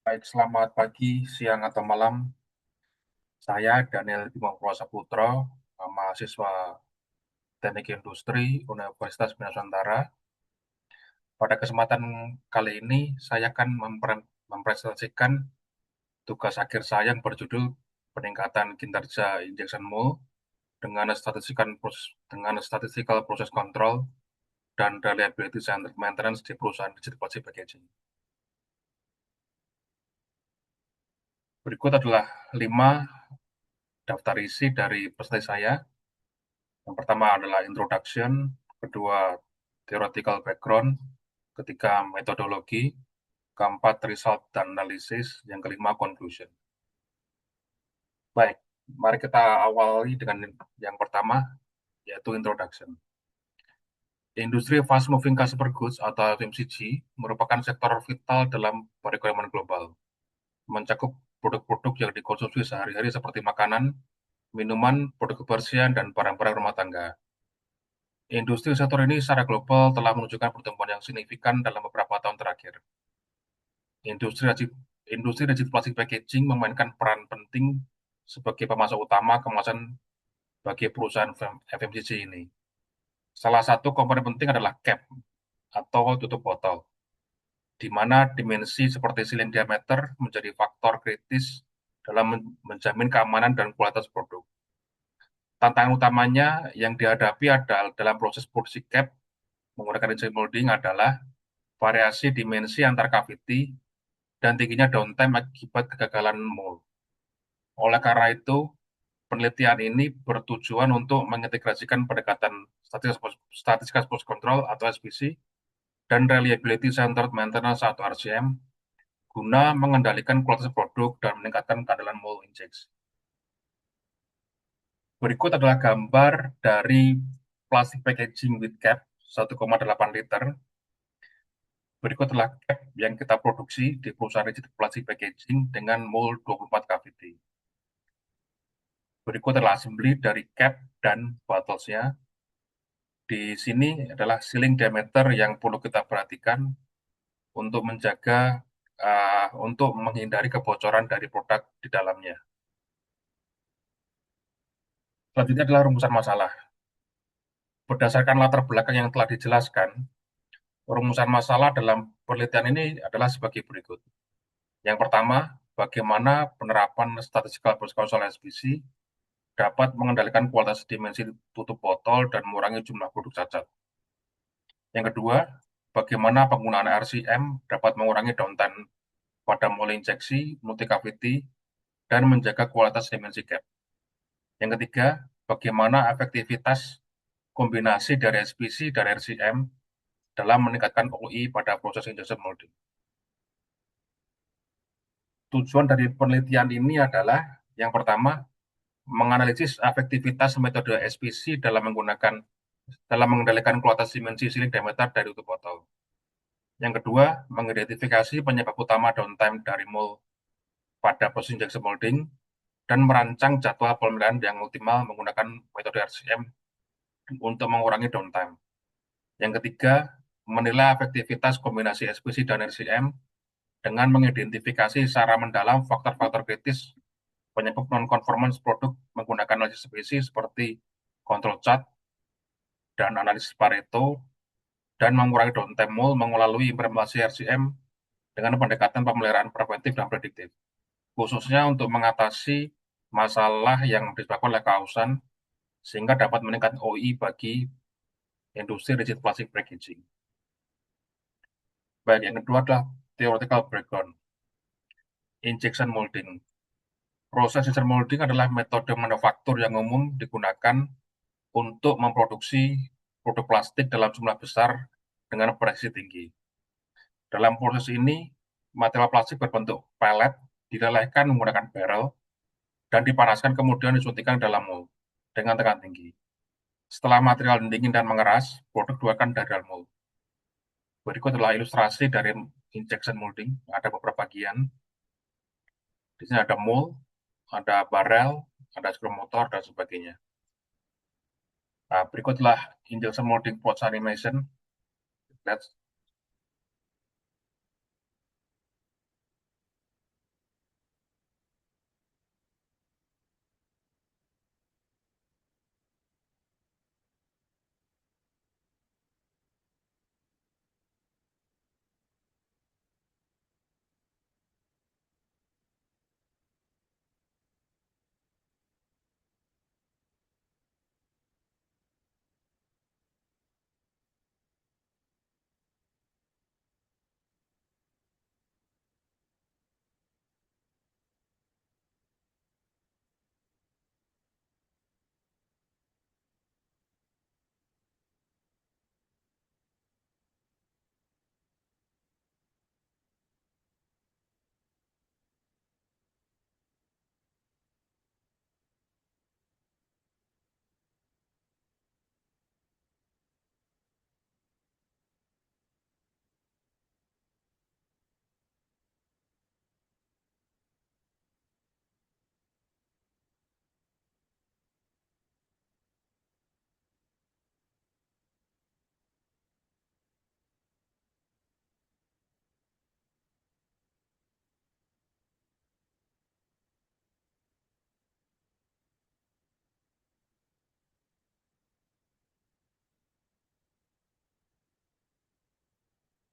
Baik, selamat pagi, siang, atau malam. Saya Daniel Bimo Purwosaputro, mahasiswa Teknik Industri Universitas Bina Nusantara. Pada kesempatan kali ini, saya akan mempresentasikan tugas akhir saya yang berjudul Peningkatan Kinerja Injection Mold dengan statistical process control dan reliability centered maintenance di perusahaan Rigid Plastic Packaging. Berikut adalah 5 daftar isi dari presentasi saya. Yang pertama adalah introduction, kedua theoretical background, ketiga metodologi, keempat result dan analisis, yang kelima conclusion. Baik, mari kita awali dengan yang pertama, yaitu introduction. Industri fast moving consumer goods atau FMCG merupakan sektor vital dalam perekonomian global, mencakup produk-produk yang dikonsumsi sehari-hari seperti makanan, minuman, produk kebersihan, dan barang-barang rumah tangga. Industri sektor ini secara global telah menunjukkan pertumbuhan yang signifikan dalam beberapa tahun terakhir. Industri rigid plastic packaging memainkan peran penting sebagai pemasok utama kemasan bagi perusahaan FMCG ini. Salah satu komponen penting adalah cap atau tutup botol, di mana dimensi seperti siling diameter menjadi faktor kritis dalam menjamin keamanan dan kualitas produk. Tantangan utamanya yang dihadapi adalah dalam proses produksi cap menggunakan injection molding adalah variasi dimensi antar cavity dan tingginya downtime akibat kegagalan mold. Oleh karena itu, penelitian ini bertujuan untuk mengintegrasikan pendekatan statistical process control atau SPC dan reliability centered maintenance atau RCM guna mengendalikan kualitas produk dan meningkatkan keandalan mold injection. Berikut adalah gambar dari plastic packaging with cap 1,8 liter. Berikut adalah cap yang kita produksi di perusahaan rigid plastic packaging dengan mold 24 cavity. Berikut adalah assembly dari cap dan bottles-nya. Di sini adalah sealing diameter yang perlu kita perhatikan untuk untuk menghindari kebocoran dari produk di dalamnya. Selanjutnya adalah rumusan masalah. Berdasarkan latar belakang yang telah dijelaskan, rumusan masalah dalam penelitian ini adalah sebagai berikut. Yang pertama, bagaimana penerapan statistical process control SPC dapat mengendalikan kualitas dimensi tutup botol dan mengurangi jumlah produk cacat. Yang kedua, bagaimana penggunaan RCM dapat mengurangi downtime pada mold injeksi, multi-cavity, dan menjaga kualitas dimensi cap. Yang ketiga, bagaimana efektivitas kombinasi dari SPC dan RCM dalam meningkatkan OI pada proses injection molding. Tujuan dari penelitian ini adalah yang pertama, menganalisis efektivitas metode SPC dalam mengendalikan kualitas dimensi siling diameter dari tutup botol. Yang kedua, mengidentifikasi penyebab utama downtime dari mold pada proses injection molding dan merancang jadwal pemeliharaan yang optimal menggunakan metode RCM untuk mengurangi downtime. Yang ketiga, menilai efektivitas kombinasi SPC dan RCM dengan mengidentifikasi secara mendalam faktor-faktor kritis penyebab non-conformance produk menggunakan analisis spesies seperti control chart dan analisis Pareto dan mengurangi downtime mold melalui implementasi RCM dengan pendekatan pemeliharaan preventif dan prediktif, khususnya untuk mengatasi masalah yang disebabkan oleh kausan sehingga dapat meningkatkan OI bagi industri rigid plastic packaging. Baik, yang kedua adalah theoretical background. Injection molding. Proses injection molding adalah metode manufaktur yang umum digunakan untuk memproduksi produk plastik dalam jumlah besar dengan presisi tinggi. Dalam proses ini, material plastik berbentuk pellet dilelehkan menggunakan barrel dan dipanaskan kemudian disuntikkan dalam mold dengan tekanan tinggi. Setelah material dingin dan mengeras, produk dikeluarkan dari dalam mold. Berikut adalah ilustrasi dari injection molding. Ada beberapa bagian. Di sini ada mold, ada barrel, ada screw motor, dan sebagainya. Nah, berikutlah injection molding process animation.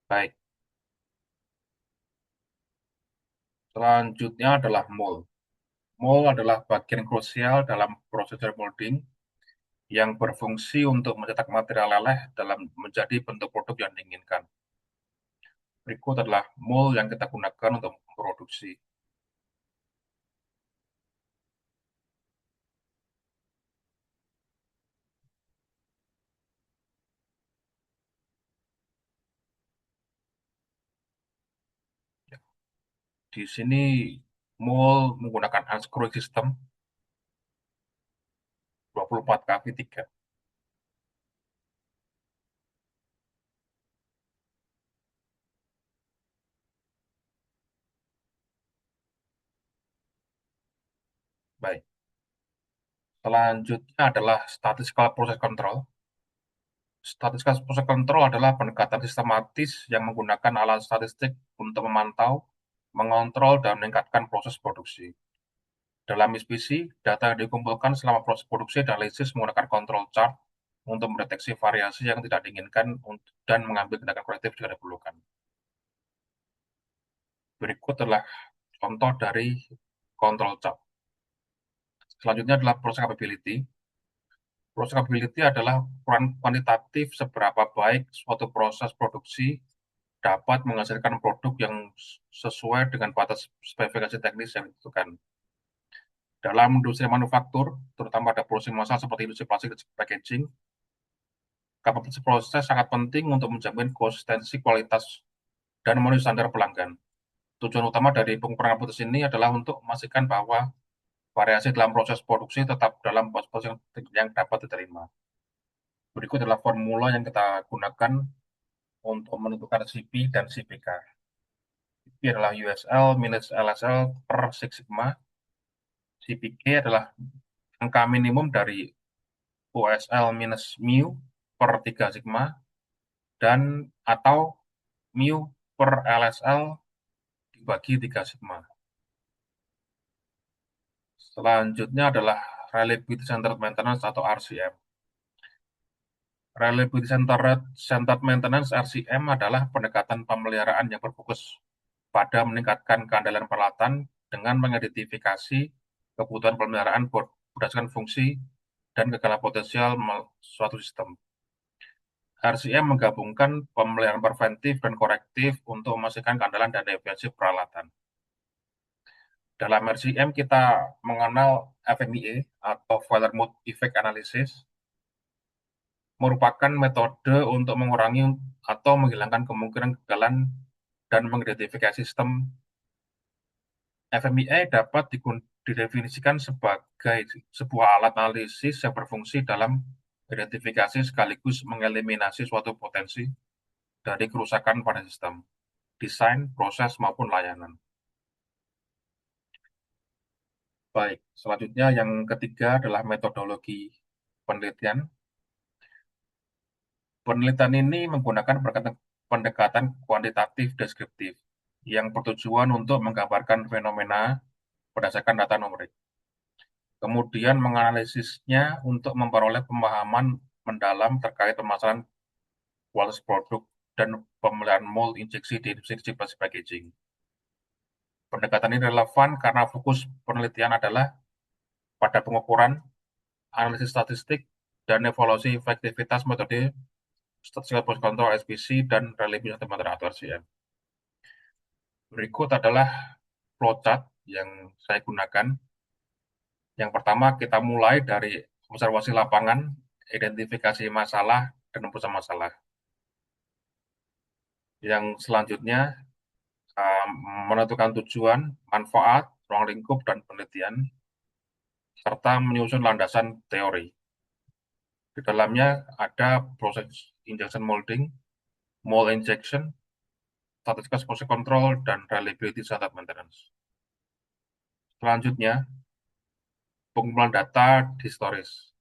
Baik, selanjutnya adalah mold. Mold adalah bagian krusial dalam prosedur molding yang berfungsi untuk mencetak material leleh dalam menjadi bentuk produk yang diinginkan. Berikut adalah mold yang kita gunakan untuk memproduksi. Di sini mold menggunakan unscrewing system 24 kaki 3. Baik. Selanjutnya adalah statistical process control. Statistical process control adalah pendekatan sistematis yang menggunakan alat statistik untuk memantau, mengontrol, dan meningkatkan proses produksi. Dalam SPC, data yang dikumpulkan selama proses produksi dianalisis menggunakan control chart untuk mendeteksi variasi yang tidak diinginkan dan mengambil tindakan korektif jika diperlukan. Berikut adalah contoh dari control chart. Selanjutnya adalah proses capability. Proses capability adalah ukuran kuantitatif seberapa baik suatu proses produksi dapat menghasilkan produk yang sesuai dengan batas spesifikasi teknis yang ditentukan. Dalam industri manufaktur, terutama pada produksi massal seperti industri plastik packaging, kapasitas proses sangat penting untuk menjamin konsistensi kualitas dan memenuhi standar pelanggan. Tujuan utama dari pengukuran kapasitas ini adalah untuk memastikan bahwa variasi dalam proses produksi tetap dalam batas yang dapat diterima. Berikut adalah formula yang kita gunakan untuk menentukan CP dan CPK. CP adalah USL minus LSL per Six Sigma. CPK adalah angka minimum dari USL minus mu per 3 Sigma dan atau mu per LSL dibagi 3 Sigma. Selanjutnya adalah Reliability Centered Maintenance atau RCM. Reliability Centered Maintenance RCM adalah pendekatan pemeliharaan yang berfokus pada meningkatkan keandalan peralatan dengan mengidentifikasi kebutuhan pemeliharaan berdasarkan fungsi dan kegagalan potensial suatu sistem. RCM menggabungkan pemeliharaan preventif dan korektif untuk memastikan keandalan dan efisiensi peralatan. Dalam RCM kita mengenal FMEA atau Failure Mode Effect Analysis, merupakan metode untuk mengurangi atau menghilangkan kemungkinan kegagalan dan mengidentifikasi sistem. FMEA dapat didefinisikan sebagai sebuah alat analisis yang berfungsi dalam identifikasi sekaligus mengeliminasi suatu potensi dari kerusakan pada sistem, desain, proses, maupun layanan. Baik, selanjutnya yang ketiga adalah metodologi penelitian. Penelitian ini menggunakan pendekatan kuantitatif deskriptif yang bertujuan untuk menggambarkan fenomena berdasarkan data numerik. Kemudian menganalisisnya untuk memperoleh pemahaman mendalam terkait permasalahan kualitas produk dan pemeliharaan mold injeksi di industri plastik packaging. Pendekatan ini relevan karena fokus penelitian adalah pada pengukuran, analisis statistik, dan evaluasi efektivitas metode statistical process control SPC dan reliability standard atau RCM. Berikut adalah flowchart yang saya gunakan. Yang pertama, kita mulai dari observasi lapangan, identifikasi masalah, dan perusahaan masalah. Yang selanjutnya, menentukan tujuan, manfaat, ruang lingkup, dan penelitian, serta menyusun landasan teori. Di dalamnya ada proses injection molding, mold injection, statistical process control, dan reliability standard maintenance. Selanjutnya, pengumpulan data di storage.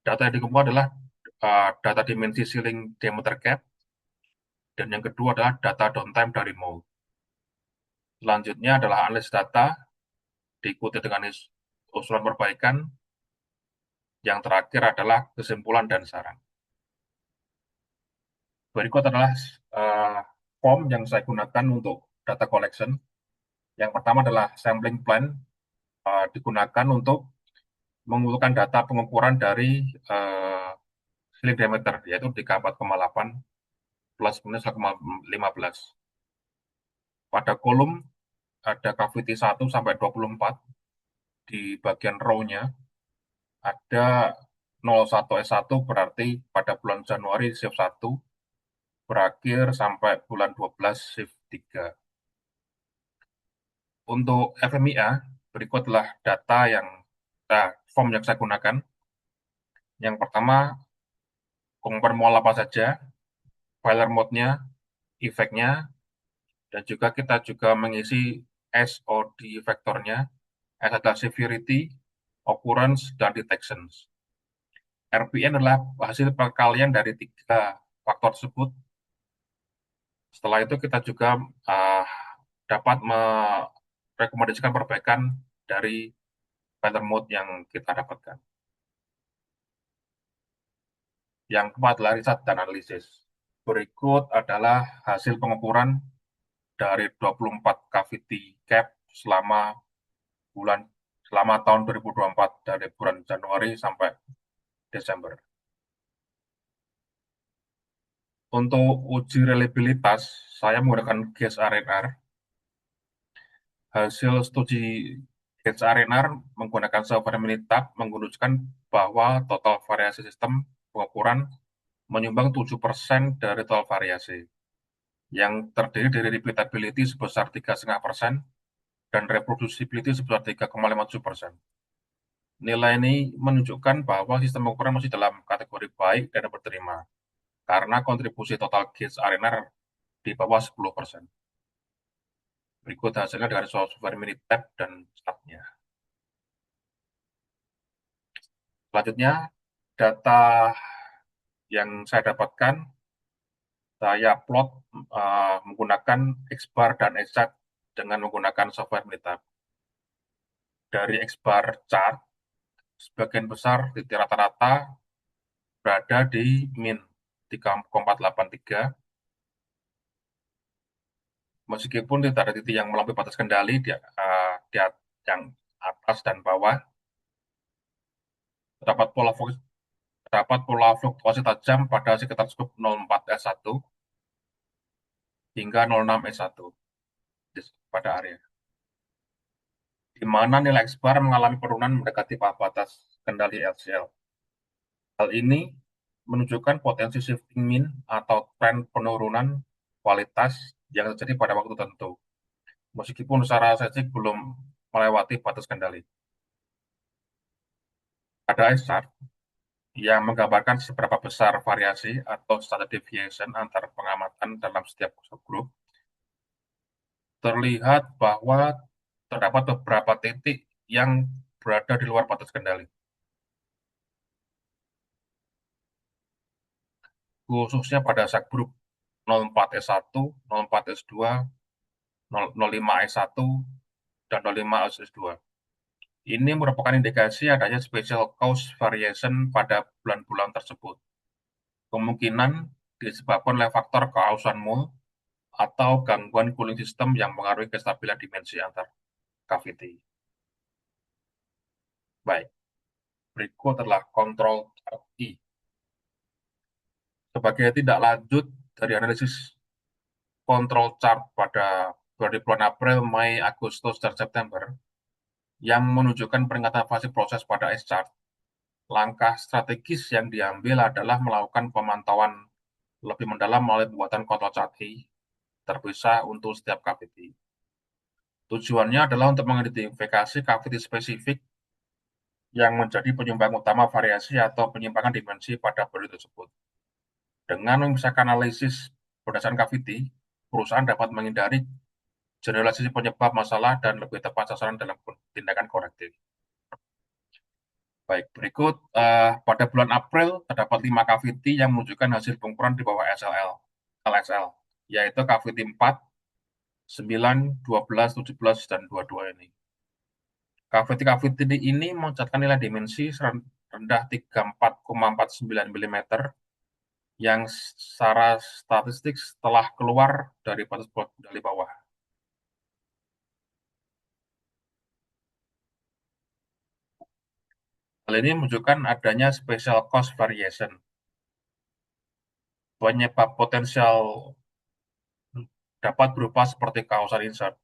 Data yang dikumpulkan adalah data dimensi sealing diameter cap, dan yang kedua adalah data downtime dari mold. Selanjutnya adalah analisis data, diikuti dengan usulan perbaikan, yang terakhir adalah kesimpulan dan saran. Berikut adalah form yang saya gunakan untuk data collection. Yang pertama adalah sampling plan, digunakan untuk mengumpulkan data pengukuran dari ceiling diameter, yaitu 34,8 plus minus 15. Pada kolom ada cavity 1 sampai 24, di bagian row-nya ada 01S1 berarti pada bulan Januari shift 1, berakhir sampai bulan 12 shift 3. Untuk FMIA, berikutlah data form yang saya gunakan. Yang pertama, komponen mual apa saja, filer mode-nya, efeknya, dan juga kita juga mengisi SOD vektornya. S adalah severity, occurrence, dan detections. RPN adalah hasil perkalian dari 3 faktor tersebut. Setelah itu kita juga dapat merekomendasikan perbaikan dari filer mode yang kita dapatkan. Yang keempat adalah riset dan analisis. Berikut adalah hasil pengukuran dari 24 cavity cap selama tahun 2024 dari bulan Januari sampai Desember. Untuk uji reliabilitas, saya menggunakan gas RNR. Hasil studi gas RNR menggunakan software Minitab menunjukkan bahwa total variasi sistem pengukuran menyumbang 7% dari total variasi, yang terdiri dari repeatability sebesar 3,5% dan reproducibility sebesar 3,57%. Nilai ini menunjukkan bahwa sistem pengukuran masih dalam kategori baik dan dapat diterima, karena kontribusi total gas RNR di bawah 10%. Berikut hasilnya dari software Minitab dan SAP-nya. Selanjutnya, data yang saya dapatkan, saya plot menggunakan X-bar dan X-chart dengan menggunakan software Minitab. Dari X-bar chart, sebagian besar titik rata-rata berada di min 3,483, meskipun tidak ada titik yang melampaui batas kendali di yang atas dan bawah. Terdapat pola fluktuasi tajam pada sekitar skup 04S1 hingga 06S1 pada area, di mana nilai X-bar mengalami penurunan mendekati batas kendali LCL. Hal ini menunjukkan potensi shifting mean atau tren penurunan kualitas yang terjadi pada waktu tertentu, meskipun secara statistik belum melewati batas kendali. Ada S-chart yang menggambarkan seberapa besar variasi atau standard deviation antar pengamatan dalam setiap subgroup. Terlihat bahwa terdapat beberapa titik yang berada di luar batas kendali, khususnya pada subgroup 04S1, 04S2, 05S1, dan 05S2. Ini merupakan indikasi adanya special cause variation pada bulan-bulan tersebut. Kemungkinan disebabkan oleh faktor kehausan mol atau gangguan cooling system yang mengaruhi kestabilan dimensi antar cavity. Baik, berikut adalah kontrol I. Sebagai tindak lanjut dari analisis kontrol chart pada bulan April, Mei, Agustus, dan September, yang menunjukkan peringatan fase proses pada S-chart, langkah strategis yang diambil adalah melakukan pemantauan lebih mendalam melalui pembuatan kontrol chart I terpisah untuk setiap cavity. Tujuannya adalah untuk mengidentifikasi cavity spesifik yang menjadi penyumbang utama variasi atau penyimpangan dimensi pada periode tersebut. Dengan memisahkan analisis berdasarkan cavity, perusahaan dapat menghindari generalisasi penyebab masalah dan lebih tepat sasaran dalam tindakan korektif. Baik, berikut pada bulan April terdapat 5 cavity yang menunjukkan hasil pengukuran di bawah LSL, yaitu cavity 4, 9, 12, 17, dan 22 ini. Cavity ini mencatatkan nilai dimensi rendah 34,49 mm yang secara statistik telah keluar dari batas dari bawah. Hal ini menunjukkan adanya special cost variation. Penyebab potensial dapat berupa seperti causal insert.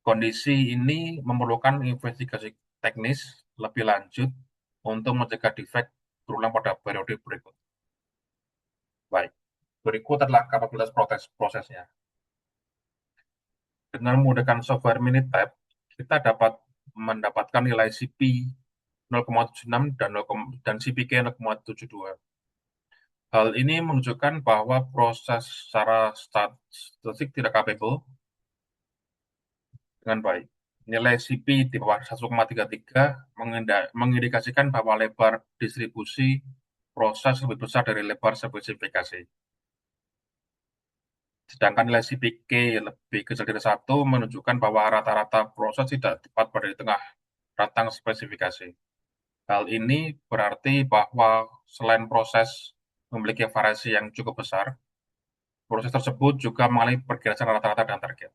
Kondisi ini memerlukan investigasi teknis lebih lanjut untuk mencegah defek berulang pada periode berikut. Baik, berikut adalah kapabilitas prosesnya. Dengan menggunakan software Minitab, kita dapat mendapatkan nilai CP 0,76 dan CPK 0,72. Hal ini menunjukkan bahwa proses secara statistik tidak capable dengan baik. Nilai CP di bawah 1,33 mengindikasikan bahwa lebar distribusi proses lebih besar dari lebar spesifikasi. Sedangkan nilai CPK lebih kecil dari 1 menunjukkan bahwa rata-rata proses tidak tepat pada di tengah rentang spesifikasi. Hal ini berarti bahwa selain proses memiliki variasi yang cukup besar, proses tersebut juga mengalami pergerakan rata-rata dan target.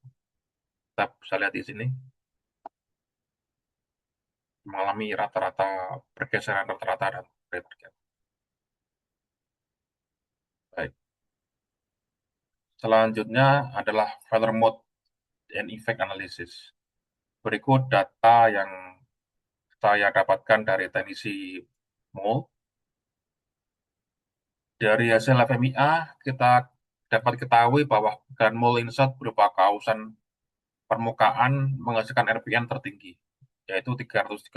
Kita bisa lihat di sini, mengalami rata-rata pergeseran rata-rata dan target. Baik. Selanjutnya adalah failure mode and effect analysis. Berikut data yang saya dapatkan dari teknisi MOL. Dari hasil FMIA, kita dapat ketahui bahwa gun mole insert berupa kausan permukaan menghasilkan RPN tertinggi, yaitu 336,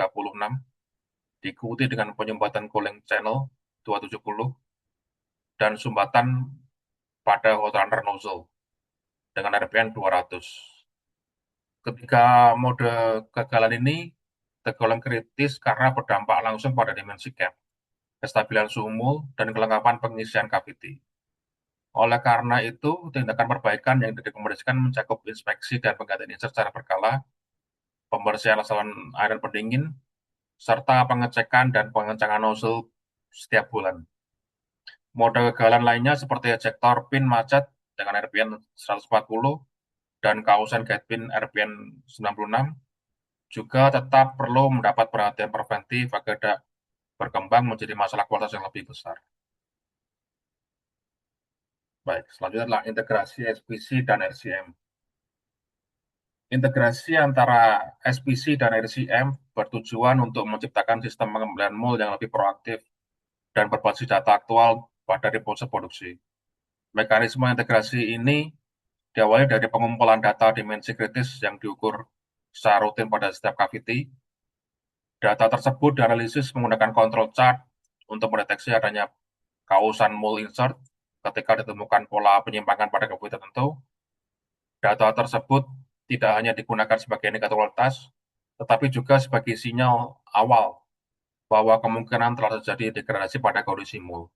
diikuti dengan penyumbatan cooling channel 270, dan sumbatan pada hot runner nozzle dengan RPN 200. Ketiga mode kegagalan ini tergolong kritis karena berdampak langsung pada dimensi cap, kestabilan suhu mol, dan kelengkapan pengisian cavity. Oleh karena itu, tindakan perbaikan yang direkomendasikan mencakup inspeksi dan penggantian insert secara berkala, pembersihan saluran air dan pendingin, serta pengecekan dan pengencangan nozzle setiap bulan. Mode kegagalan lainnya seperti ejector pin macet dengan RPN 140 dan kausan guide pin RPN 96 juga tetap perlu mendapat perhatian preventif agar tidak berkembang menjadi masalah kualitas yang lebih besar. Baik, selanjutnya adalah integrasi SPC dan RCM. Integrasi antara SPC dan RCM bertujuan untuk menciptakan sistem pengembalian mol yang lebih proaktif dan berbasis data aktual pada proses produksi. Mekanisme integrasi ini diawali dari pengumpulan data dimensi kritis yang diukur secara rutin pada setiap cavity. Data tersebut dianalisis menggunakan control chart untuk mendeteksi adanya kausan mole insert ketika ditemukan pola penyimpangan pada cavity tertentu. Data tersebut tidak hanya digunakan sebagai indikator kualitas, tetapi juga sebagai sinyal awal bahwa kemungkinan telah terjadi degradasi pada kondisi mol.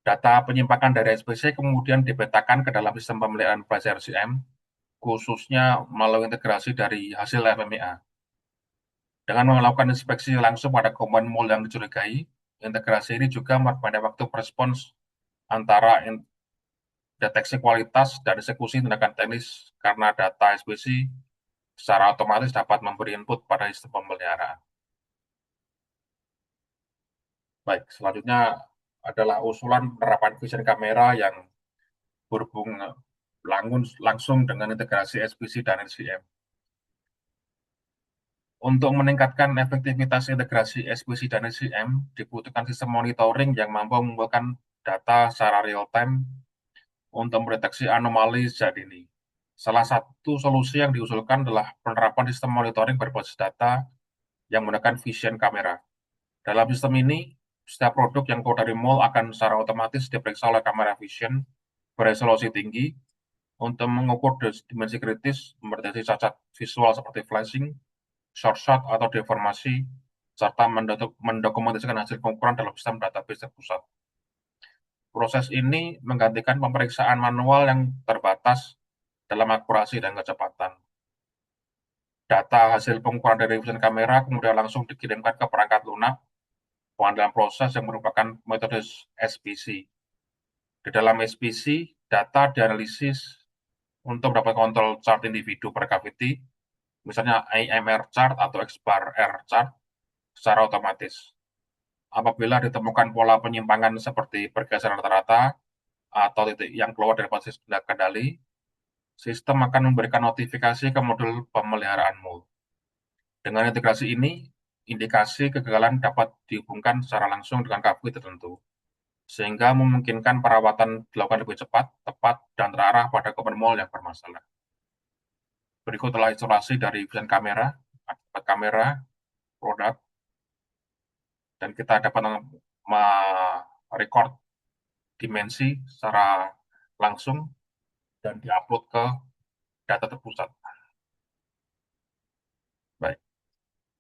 Data penyimpangan dari SPC kemudian dipetakan ke dalam sistem pemeliharaan flash RCM, khususnya melalui integrasi dari hasil FMEA. Dengan melakukan inspeksi langsung pada komponen mol yang dicurigai, integrasi ini juga memperpendek waktu respons antara deteksi kualitas dan eksekusi tindakan teknis karena data SPC secara otomatis dapat memberi input pada sistem pemeliharaan. Baik, selanjutnya adalah usulan penerapan vision kamera yang berhubungan langsung dengan integrasi SPC dan RCM. Untuk meningkatkan efektivitas integrasi SPC dan RCM, dibutuhkan sistem monitoring yang mampu mengumpulkan data secara real-time untuk mendeteksi anomali sejak dini. Salah satu solusi yang diusulkan adalah penerapan sistem monitoring berbasis data yang menggunakan vision kamera. Dalam sistem ini, setiap produk yang keluar dari mall akan secara otomatis diperiksa oleh kamera vision beresolusi tinggi untuk mengukur dimensi kritis, mendeteksi cacat visual seperti flashing, short shot, atau deformasi, serta mendokumentasikan hasil pengukuran dalam sistem database terpusat. Proses ini menggantikan pemeriksaan manual yang terbatas dalam akurasi dan kecepatan. Data hasil pengukuran dari vision kamera kemudian langsung dikirimkan ke perangkat lunak pengandalan proses yang merupakan metode SPC. Di dalam SPC, data dianalisis untuk mendapat kontrol chart individu per cavity, misalnya AMR chart atau X-bar R chart, secara otomatis. Apabila ditemukan pola penyimpangan seperti pergeseran rata-rata atau titik yang keluar dari basis kendali, sistem akan memberikan notifikasi ke modul pemeliharaan mold. Dengan integrasi ini, indikasi kegagalan dapat dihubungkan secara langsung dengan cavity tertentu, sehingga memungkinkan perawatan dilakukan lebih cepat, tepat, dan terarah pada komponen mold yang bermasalah. Berikut adalah ilustrasi dari vision kamera, kamera, produk, dan kita dapat merecord dimensi secara langsung dan diupload ke data terpusat. Baik.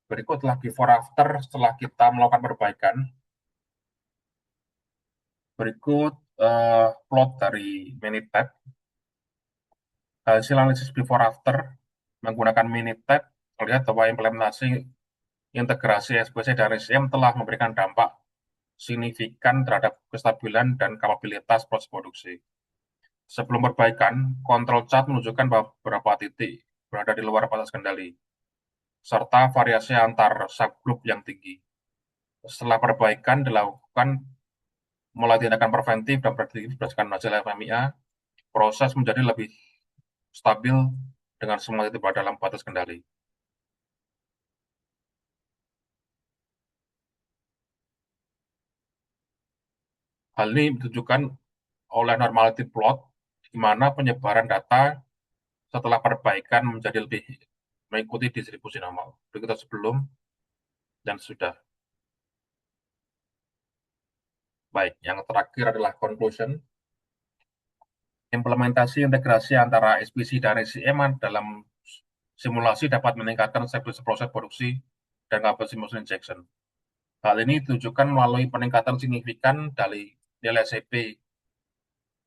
Berikutlah before after setelah kita melakukan perbaikan. Berikut plot dari Minitab. Hasil analisis before after menggunakan Minitab melihat bahwa implementasi integrasi SPC dan SCM telah memberikan dampak signifikan terhadap kestabilan dan kapabilitas proses produksi. Sebelum perbaikan, kontrol chart menunjukkan bahwa beberapa titik berada di luar batas kendali, serta variasi antar subgroup yang tinggi. Setelah perbaikan dilakukan mulai tindakan preventif dan prediktif berdasarkan hasil FMIA, proses menjadi lebih stabil dengan semua titik berada dalam batas kendali. Hal ini ditunjukkan oleh normality plot, di mana penyebaran data setelah perbaikan menjadi lebih mengikuti distribusi normal. Berikut sebelum dan sudah. Baik, yang terakhir adalah conclusion. Implementasi integrasi antara SPC dan SCM dalam simulasi dapat meningkatkan stabilitas proses produksi dan capacity motion injection. Hal ini ditujukan melalui peningkatan signifikan dari nilai CP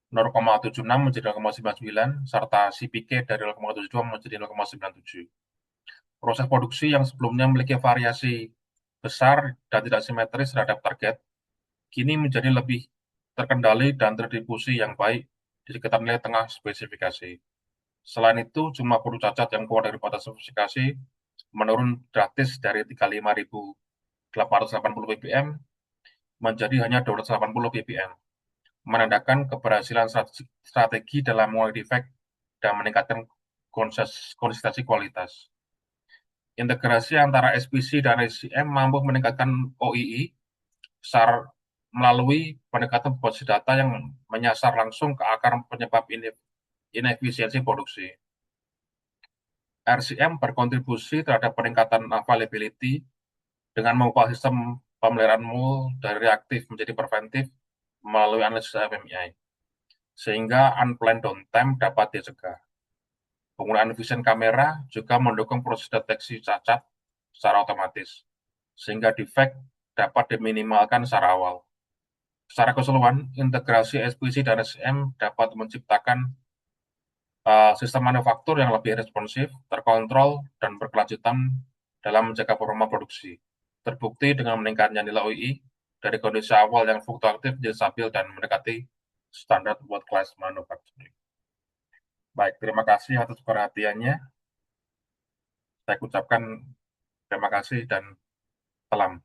0,76 menjadi 0,99 serta CPK dari 0,72 menjadi 0,97. Proses produksi yang sebelumnya memiliki variasi besar dan tidak simetris terhadap target, kini menjadi lebih terkendali dan terdistribusi yang baik di sekitar nilai tengah spesifikasi. Selain itu, jumlah produk cacat yang keluar dari batas spesifikasi menurun drastis dari 35.880 ppm menjadi hanya 280 ppm, menandakan keberhasilan strategi dalam mengurangi defek dan meningkatkan konsistensi kualitas. Integrasi antara SPC dan SCM mampu meningkatkan OII melalui pendekatan berbasis data yang menyasar langsung ke akar penyebab inefisiensi produksi. RCM berkontribusi terhadap peningkatan availability dengan mengubah sistem pemeliharaan mold dari reaktif menjadi preventif melalui analisis FMEI, sehingga unplanned downtime dapat dicegah. Penggunaan vision kamera juga mendukung proses deteksi cacat secara otomatis, sehingga defek dapat diminimalkan secara awal. Secara keseluruhan, integrasi SPC dan SCM dapat menciptakan sistem manufaktur yang lebih responsif, terkontrol, dan berkelanjutan dalam menjaga performa produksi. Terbukti dengan meningkatnya nilai OII dari kondisi awal yang fluktuatif menjadi stabil dan mendekati standar world class manufacturing. Baik, terima kasih atas perhatiannya. Saya ucapkan terima kasih dan salam.